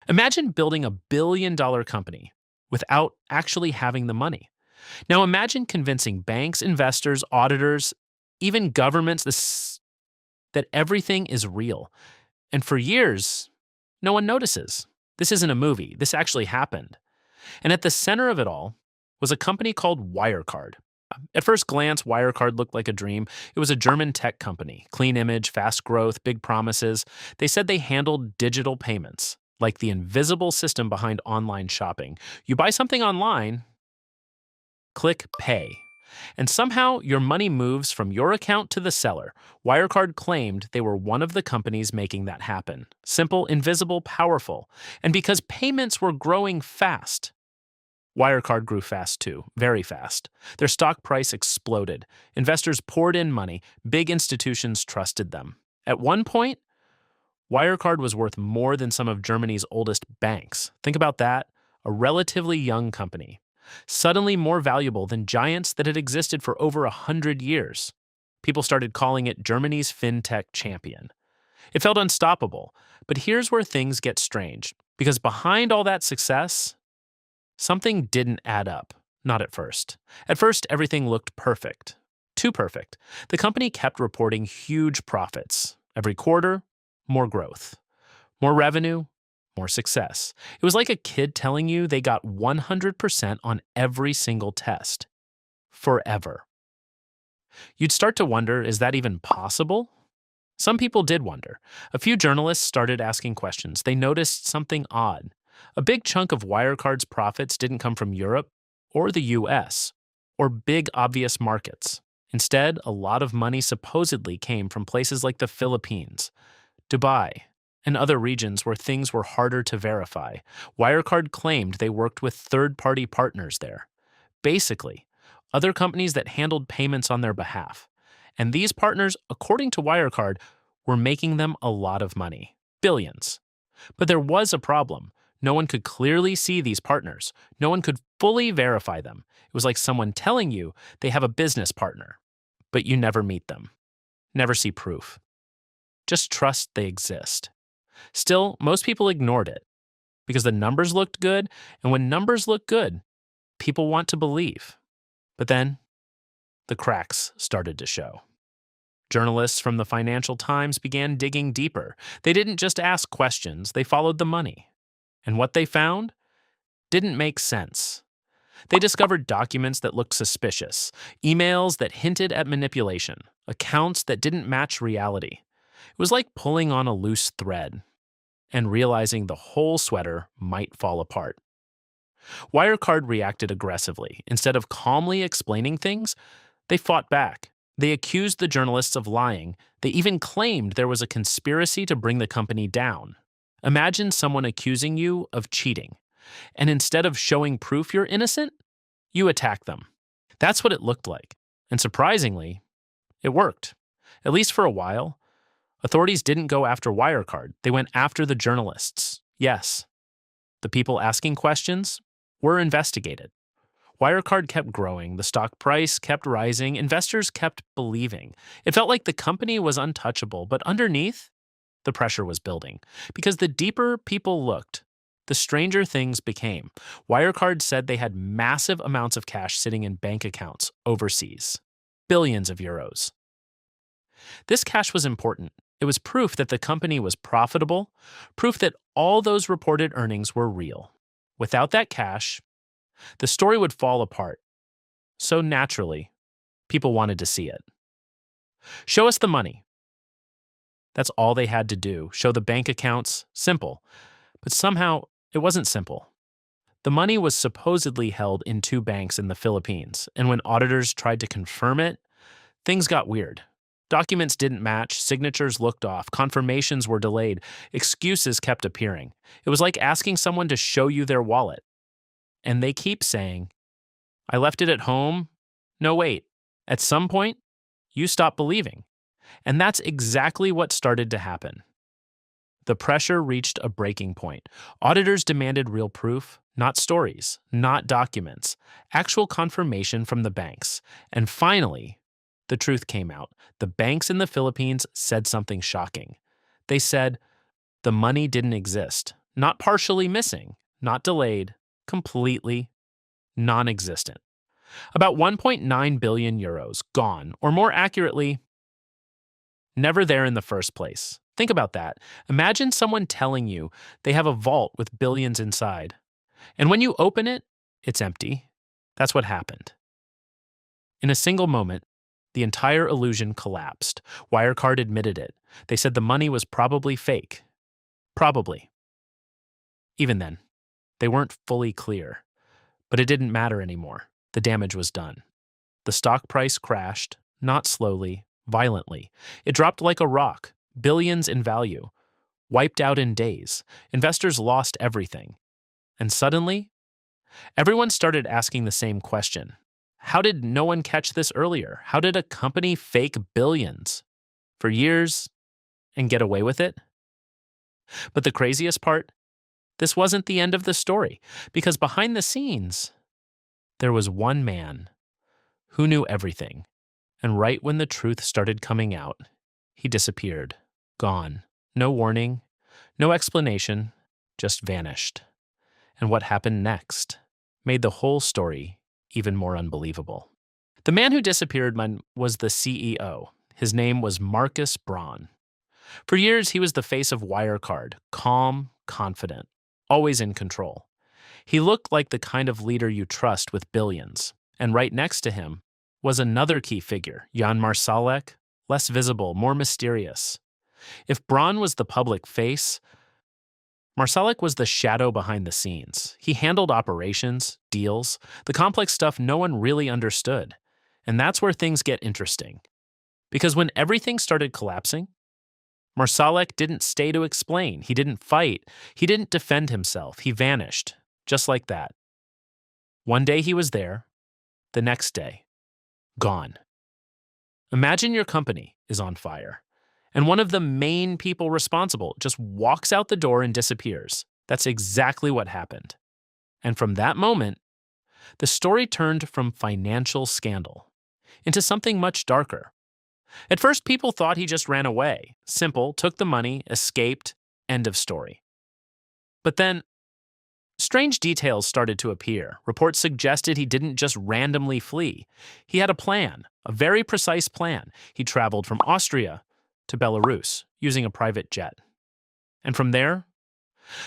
Imagine building a $1 billion company without actually having the money. Now imagine convincing banks, investors, auditors, even governments that everything is real. And for years, no one notices. This isn't a movie. This actually happened. And at the center of it all was a company called Wirecard. At first glance, Wirecard looked like a dream. It was a German tech company, clean image, fast growth, big promises. They said they handled digital payments, like the invisible system behind online shopping. You buy something online, click pay. And somehow your money moves from your account to the seller. Wirecard claimed they were one of the companies making that happen. Simple, invisible, powerful. And because payments were growing fast, Wirecard grew fast too, very fast. Their stock price exploded. Investors poured in money. Big institutions trusted them. At one point, Wirecard was worth more than some of Germany's oldest banks. Think about that. A relatively young company. Suddenly more valuable than giants that had existed for over 100 years. People started calling it Germany's fintech champion. It felt unstoppable, but here's where things get strange. Because behind all that success, something didn't add up. Not at first. At first, everything looked perfect. Too perfect. The company kept reporting huge profits. Every quarter, more growth. More revenue, more success. It was like a kid telling you they got 100% on every single test. Forever. You'd start to wonder, is that even possible? Some people did wonder. A few journalists started asking questions. They noticed something odd. A big chunk of Wirecard's profits didn't come from Europe or the US or big obvious markets. Instead, a lot of money supposedly came from places like the Philippines, Dubai, and other regions where things were harder to verify. Wirecard claimed they worked with third-party partners there. Basically, other companies that handled payments on their behalf. And these partners, according to Wirecard, were making them a lot of money. Billions. But there was a problem. No one could clearly see these partners. No one could fully verify them. It was like someone telling you they have a business partner, but you never meet them. Never see proof. Just trust they exist. Still, most people ignored it because the numbers looked good, and when numbers look good, people want to believe. But then, the cracks started to show. Journalists from the Financial Times began digging deeper. They didn't just ask questions, they followed the money. And what they found didn't make sense. They discovered documents that looked suspicious, emails that hinted at manipulation, accounts that didn't match reality. It was like pulling on a loose thread and realizing the whole sweater might fall apart. Wirecard reacted aggressively. Instead of calmly explaining things, they fought back. They accused the journalists of lying. They even claimed there was a conspiracy to bring the company down. Imagine someone accusing you of cheating, and instead of showing proof you're innocent, you attack them. That's what it looked like. And surprisingly, it worked. At least for a while. Authorities didn't go after Wirecard. They went after the journalists. Yes, the people asking questions were investigated. Wirecard kept growing. The stock price kept rising. Investors kept believing. It felt like the company was untouchable, but underneath, the pressure was building. Because the deeper people looked, the stranger things became. Wirecard said they had massive amounts of cash sitting in bank accounts overseas. Billions of euros. This cash was important. It was proof that the company was profitable, proof that all those reported earnings were real. Without that cash, the story would fall apart. So naturally, people wanted to see it. Show us the money. That's all they had to do. Show the bank accounts. Simple. But somehow, it wasn't simple. The money was supposedly held in 2 banks in the Philippines, and when auditors tried to confirm it, things got weird. Documents didn't match, signatures looked off, confirmations were delayed, excuses kept appearing. It was like asking someone to show you their wallet. And they keep saying, I left it at home. No, wait. At some point, you stop believing. And that's exactly what started to happen. The pressure reached a breaking point. Auditors demanded real proof, not stories, not documents, actual confirmation from the banks. And finally, the truth came out. The banks in the Philippines said something shocking. They said, the money didn't exist. not partially missing, not delayed, completely non existent. About 1.9 billion euros gone, or more accurately, never there in the first place. Think about that. Imagine someone telling you they have a vault with billions inside. And when you open it, it's empty. That's what happened. In a single moment, the entire illusion collapsed. Wirecard admitted it. They said the money was probably fake. Probably. Even then, they weren't fully clear. But it didn't matter anymore. The damage was done. The stock price crashed, not slowly, violently. It dropped like a rock, billions in value, wiped out in days. Investors lost everything. And suddenly, everyone started asking the same question. How did no one catch this earlier? How did a company fake billions for years and get away with it? But the craziest part, this wasn't the end of the story, because behind the scenes, there was one man who knew everything. And right when the truth started coming out, he disappeared, gone. No warning, no explanation, just vanished. And what happened next made the whole story even more unbelievable. The man who disappeared was the CEO. His name was Markus Braun. For years, he was the face of Wirecard, calm, confident, always in control. He looked like the kind of leader you trust with billions. And right next to him was another key figure, Jan Marsalek, less visible, more mysterious. If Braun was the public face, Marsalek was the shadow behind the scenes. He handled operations, deals, the complex stuff no one really understood. And that's where things get interesting. Because when everything started collapsing, Marsalek didn't stay to explain. He didn't fight. He didn't defend himself. He vanished, just like that. One day he was there, the next day, gone. Imagine your company is on fire, and one of the main people responsible just walks out the door and disappears. That's exactly what happened. And from that moment, the story turned from financial scandal into something much darker. At first, people thought he just ran away. Simple, took the money, escaped, end of story. But then, strange details started to appear. Reports suggested he didn't just randomly flee. He had a plan, a very precise plan. He traveled from Austria to Belarus using a private jet. And from there,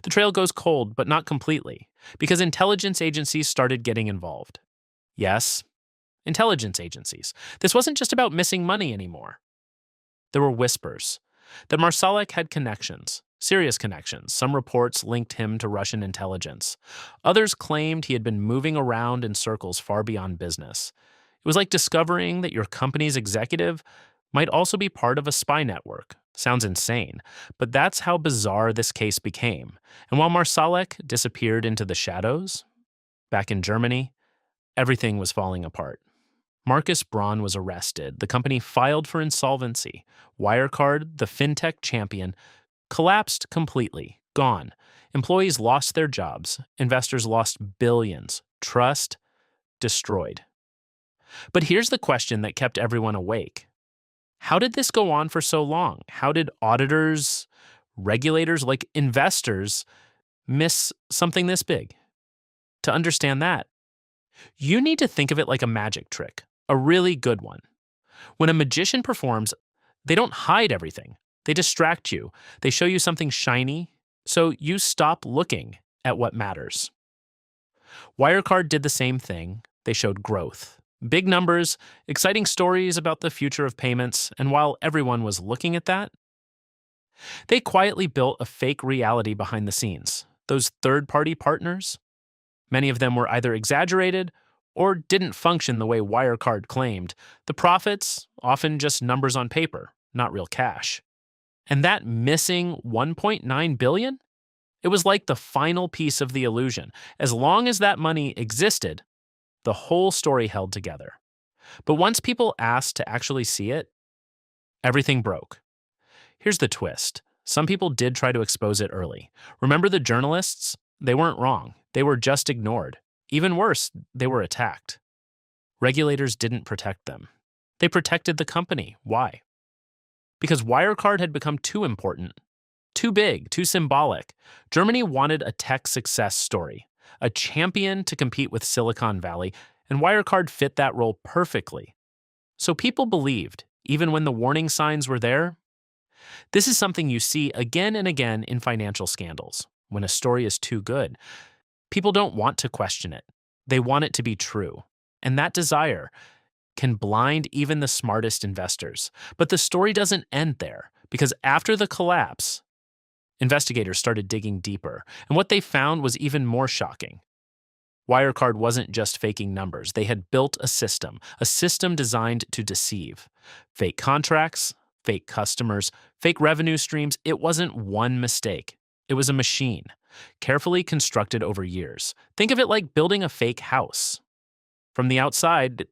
the trail goes cold, but not completely, because intelligence agencies started getting involved. Yes, intelligence agencies. This wasn't just about missing money anymore. There were whispers that Marsalek had connections, serious connections. Some reports linked him to Russian intelligence. Others claimed he had been moving around in circles far beyond business. It was like discovering that your company's executive might also be part of a spy network. Sounds insane, but that's how bizarre this case became. And while Marsalek disappeared into the shadows, back in Germany, everything was falling apart. Markus Braun was arrested. The company filed for insolvency. Wirecard, the fintech champion, collapsed completely, gone. Employees lost their jobs. Investors lost billions. Trust destroyed. But here's the question that kept everyone awake. How did this go on for so long? How did auditors, regulators, like investors, miss something this big? To understand that, you need to think of it like a magic trick, a really good one. When a magician performs, they don't hide everything. They distract you. They show you something shiny, so you stop looking at what matters. Wirecard did the same thing. They showed growth. Big numbers, exciting stories about the future of payments, and while everyone was looking at that, they quietly built a fake reality behind the scenes. Those third-party partners, many of them were either exaggerated or didn't function the way Wirecard claimed. The profits, often just numbers on paper, not real cash. And that missing $1.9 billion? It was like the final piece of the illusion. As long as that money existed, the whole story held together. But once people asked to actually see it, everything broke. Here's the twist. Some people did try to expose it early. Remember the journalists? They weren't wrong. They were just ignored. Even worse, they were attacked. Regulators didn't protect them. They protected the company. Why? Because Wirecard had become too important, Too big, too symbolic. Germany wanted a tech success story, a champion to compete with Silicon Valley, and Wirecard fit that role perfectly. So people believed, even when the warning signs were there. This is something you see again and again in financial scandals. When a story is too good, people don't want to question it. They want it to be true. And that desire can blind even the smartest investors. But the story doesn't end there, because after the collapse, investigators started digging deeper, and what they found was even more shocking. Wirecard wasn't just faking numbers. They had built a system designed to deceive. Fake contracts, fake customers, fake revenue streams. It wasn't one mistake. It was a machine, carefully constructed over years. Think of it like building a fake house. From the outside,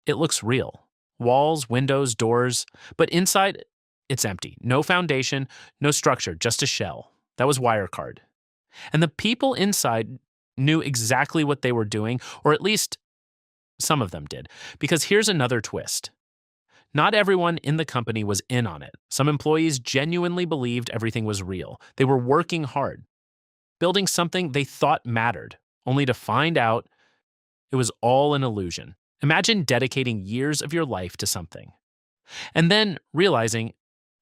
it looks real. Walls, windows, doors. But inside, it's empty. No foundation, no structure, just a shell. That was Wirecard. And the people inside knew exactly what they were doing, or at least some of them did. Because here's another twist. Not everyone in the company was in on it. Some employees genuinely believed everything was real. They were working hard, building something they thought mattered, only to find out it was all an illusion. Imagine dedicating years of your life to something, and then realizing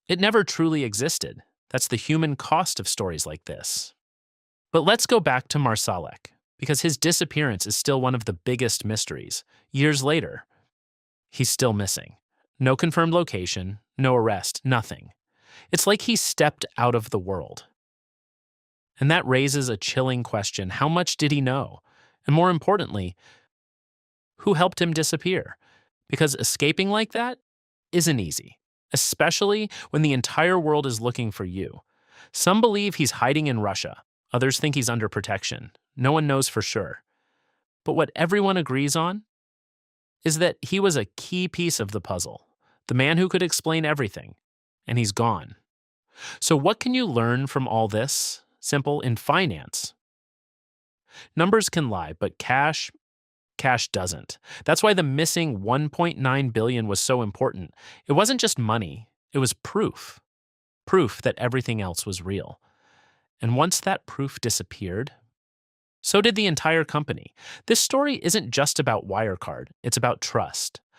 it never truly existed. That's the human cost of stories like this. But let's go back to Marsalek, because his disappearance is still one of the biggest mysteries. Years later, he's still missing. No confirmed location, no arrest, nothing. It's like he stepped out of the world. And that raises a chilling question. How much did he know? And more importantly, who helped him disappear? Because escaping like that isn't easy, especially when the entire world is looking for you. Some believe he's hiding in Russia. Others think he's under protection. No one knows for sure. But what everyone agrees on is that he was a key piece of the puzzle, the man who could explain everything, and he's gone. So what can you learn from all this? Simple: in finance, numbers can lie, but cash doesn't. That's why the missing $1.9 billion was so important. It wasn't just money, it was proof. Proof that everything else was real. And once that proof disappeared, so did the entire company. This story isn't just about Wirecard, it's about trust.